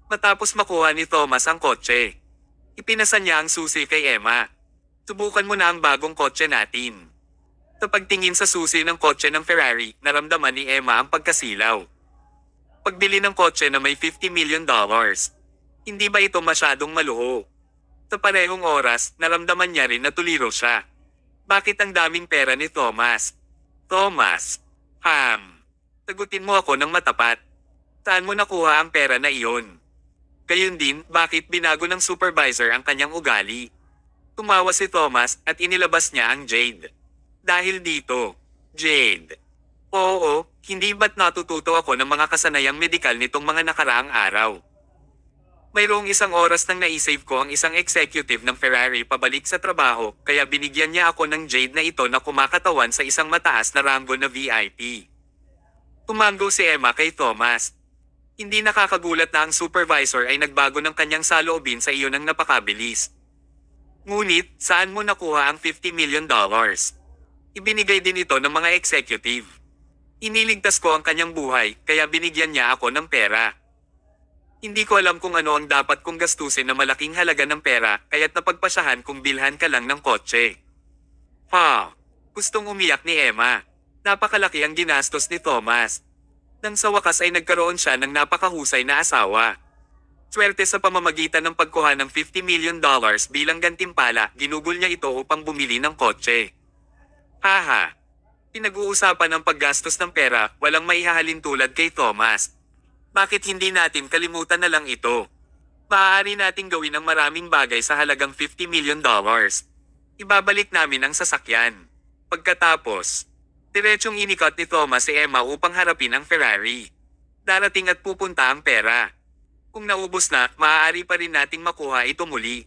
Matapos makuha ni Thomas ang kotse, ipinasa niya ang susi kay Emma. Subukan mo na ang bagong kotse natin. Sa pagtingin sa susi ng kotse ng Ferrari, naramdaman ni Emma ang pagkasilaw. Pagbili ng kotse na may $50 million. Hindi ba ito masyadong maluho? Sa parehong oras, naramdaman niya rin na tuliro siya. Bakit ang daming pera ni Thomas? Thomas. Sagutin mo ako ng matapat. Saan mo nakuha ang pera na iyon? Gayun din, bakit binago ng supervisor ang kanyang ugali? Tumawa si Thomas at inilabas niya ang Jade. Dahil dito, Jade. Oo, hindi ba't natututo ako ng mga kasanayang medikal nitong mga nakaraang araw? Mayroong isang oras nang naisave ko ang isang executive ng Ferrari pabalik sa trabaho, kaya binigyan niya ako ng Jade na ito na kumakatawan sa isang mataas na ranggo na VIP. Tumango si Emma kay Thomas. Hindi nakakagulat na ang supervisor ay nagbago ng kanyang saloobin sa iyo ng napakabilis. Ngunit, saan mo nakuha ang $50 million? Ibinigay din ito ng mga executive. Iniligtas ko ang kanyang buhay, kaya binigyan niya ako ng pera. Hindi ko alam kung ano ang dapat kong gastusin na malaking halaga ng pera, kaya't napagpasyahan kung bilhan ka lang ng kotse. Ha! Gustong umiyak ni Emma. Napakalaki ang ginastos ni Thomas. Nang sa wakas ay nagkaroon siya ng napakahusay na asawa. Swerte sa pamamagitan ng pagkuha ng $50 million bilang gantimpala, ginugol niya ito upang bumili ng kotse. Haha! Pinag-uusapan ng paggastos ng pera, walang maihahalin tulad kay Thomas. Bakit hindi natin kalimutan na lang ito? Maaari nating gawin ang maraming bagay sa halagang $50 million. Ibabalik namin ang sasakyan. Pagkatapos, diretsong inikot ni Thomas si Emma upang harapin ang Ferrari. Darating at pupunta ang pera. Kung naubos na, maaari pa rin nating makuha ito muli.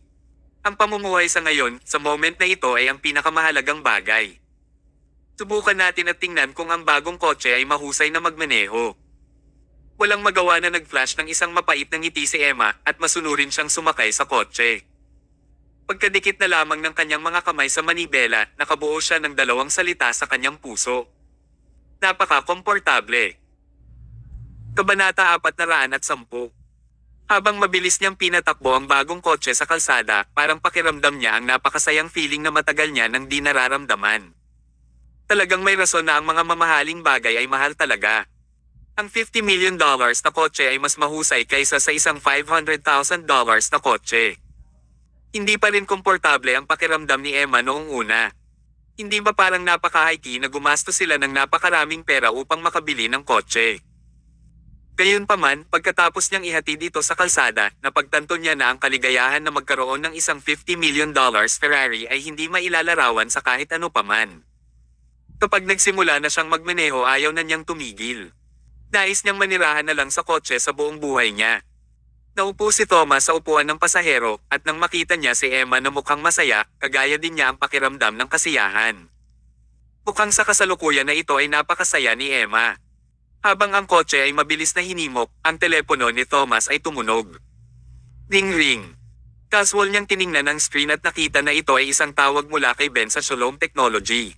Ang pamumuhay sa ngayon, sa moment na ito ay ang pinakamahalagang bagay. Subukan natin at tingnan kung ang bagong kotse ay mahusay na magmaneho. Walang magawa na nag-flash ng isang mapait na ngiti si Emma at masunurin siyang sumakay sa kotse. Pagkadikit na lamang ng kanyang mga kamay sa manibela, nakabuo siya ng dalawang salita sa kanyang puso. Napaka-komportable. Kabanata 410. Habang mabilis niyang pinatakbo ang bagong kotse sa kalsada, parang pakiramdam niya ang napakasayang feeling na matagal niya nang di nararamdaman. Talagang may rason na ang mga mamahaling bagay ay mahal talaga. Ang $50 million na kotse ay mas mahusay kaysa sa isang $500,000 na kotse. Hindi pa rin komportable ang pakiramdam ni Emma noong una. Hindi ba parang napaka-high-key na gumastos sila ng napakaraming pera upang makabili ng kotse? Gayunpaman, pagkatapos niyang ihatid ito sa kalsada, napagtanto niya na ang kaligayahan na magkaroon ng isang $50 million Ferrari ay hindi mailalarawan sa kahit ano paman. Kapag nagsimula na siyang magmaneho, ayaw na niyang tumigil. Nais niyang manirahan na lang sa kotse sa buong buhay niya. Naupo si Thomas sa upuan ng pasahero, at nang makita niya si Emma na mukhang masaya, kagaya din niya ang pakiramdam ng kasiyahan. Mukhang sa kasalukuyan na ito ay napakasaya ni Emma. Habang ang kotse ay mabilis na hinimok, ang telepono ni Thomas ay tumunog. Ring ring. Casual niyang tiningnan ang screen at nakita na ito ay isang tawag mula kay Ben sa Shalom Technology.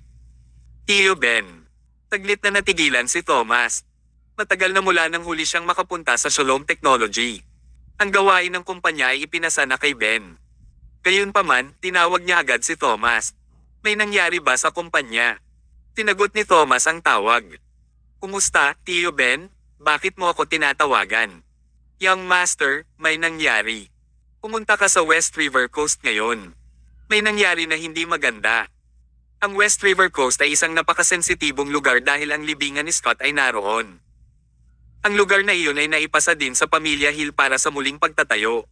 Tio Ben. Taglit na natigilan si Thomas. Matagal na mula nang huli siyang makapunta sa Shalom Technology. Ang gawain ng kumpanya ay ipinasa na kay Ben. Gayunpaman, tinawag niya agad si Thomas. May nangyari ba sa kumpanya? Tinagot ni Thomas ang tawag. Kumusta, Tio Ben? Bakit mo ako tinatawagan? Young Master, may nangyari. Pumunta ka sa West River Coast ngayon. May nangyari na hindi maganda. Ang West River Coast ay isang napakasensitibong lugar dahil ang libingan ni Scott ay naroon. Ang lugar na iyon ay naipasa din sa Pamilya Hill para sa muling pagtatayo.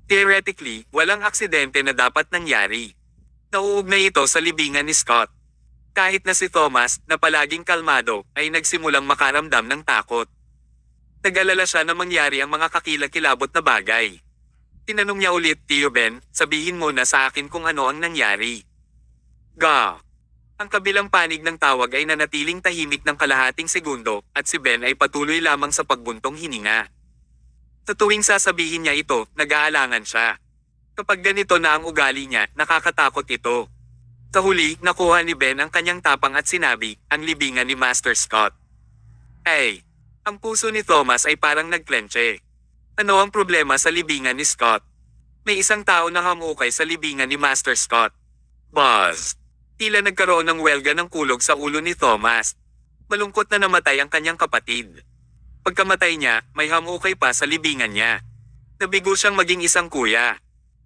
Theoretically, walang aksidente na dapat nangyari. Nauugnay ito sa libingan ni Scott. Kahit na si Thomas, na palaging kalmado, ay nagsimulang makaramdam ng takot. Nag-alala siya na mangyari ang mga kakilakilabot na bagay. Tinanong niya ulit, Tio Ben, sabihin mo na sa akin kung ano ang nangyari. Ga! Ang kabilang panig ng tawag ay nanatiling tahimik ng kalahating segundo, at si Ben ay patuloy lamang sa pagbuntong hininga. Sa tuwing sasabihin niya ito, nag-aalangan siya. Kapag ganito na ang ugali niya, nakakatakot ito. Sa huli, nakuha ni Ben ang kanyang tapang at sinabi, ang libingan ni Master Scott. Ay! Ang puso ni Thomas ay parang nagklenche. Ano ang problema sa libingan ni Scott? May isang tao na hamukay sa libingan ni Master Scott. Buzz! Tila nagkaroon ng welga ng kulog sa ulo ni Thomas. Malungkot na namatay ang kanyang kapatid. Pagkamatay niya, may hamukay pa sa libingan niya. Nabigo siyang maging isang kuya.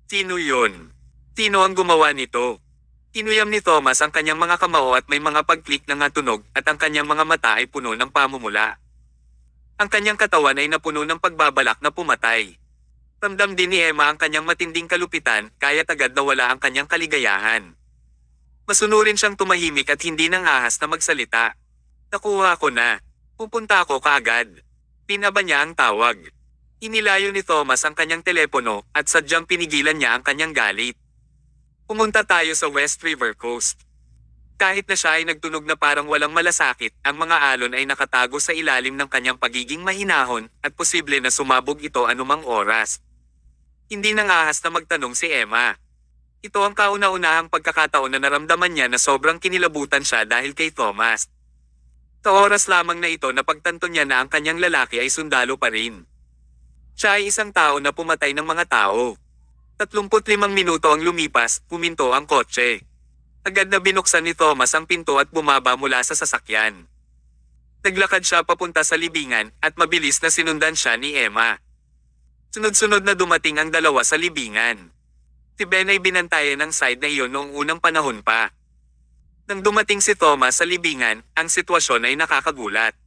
Sino yun? Sino ang gumawa nito? Tinuyam ni Thomas ang kanyang mga kamao at may mga pagklik na nga tunog at ang kanyang mga mata ay puno ng pamumula. Ang kanyang katawan ay napuno ng pagbabalak na pumatay. Ramdam din ni Emma ang kanyang matinding kalupitan, kaya't agad nawala ang kanyang kaligayahan. Masunurin siyang tumahimik at hindi nang ahas na magsalita. Nakuha ko na. Pupunta ako kaagad. Pinaba niya ang tawag. Inilayo ni Thomas ang kanyang telepono at sadyang pinigilan niya ang kanyang galit. Pumunta tayo sa West River Coast. Kahit na siya ay nagtunog na parang walang malasakit, ang mga alon ay nakatago sa ilalim ng kanyang pagiging mahinahon at posible na sumabog ito anumang oras. Hindi nang ahas na magtanong si Emma. Ito ang kauna-unahang pagkakataon na naramdaman niya na sobrang kinilabutan siya dahil kay Thomas. Sa oras lamang na ito napagtanto niya na ang kanyang lalaki ay sundalo pa rin. Siya ay isang tao na pumatay ng mga tao. 35 minuto ang lumipas, puminto ang kotse. Agad na binuksan ni Thomas ang pinto at bumaba mula sa sasakyan. Naglakad siya papunta sa libingan at mabilis na sinundan siya ni Emma. Sunod-sunod na dumating ang dalawa sa libingan. Si Ben ay binantayan ng side na iyon noong unang panahon pa. Nang dumating si Thomas sa libingan, ang sitwasyon ay nakakagulat.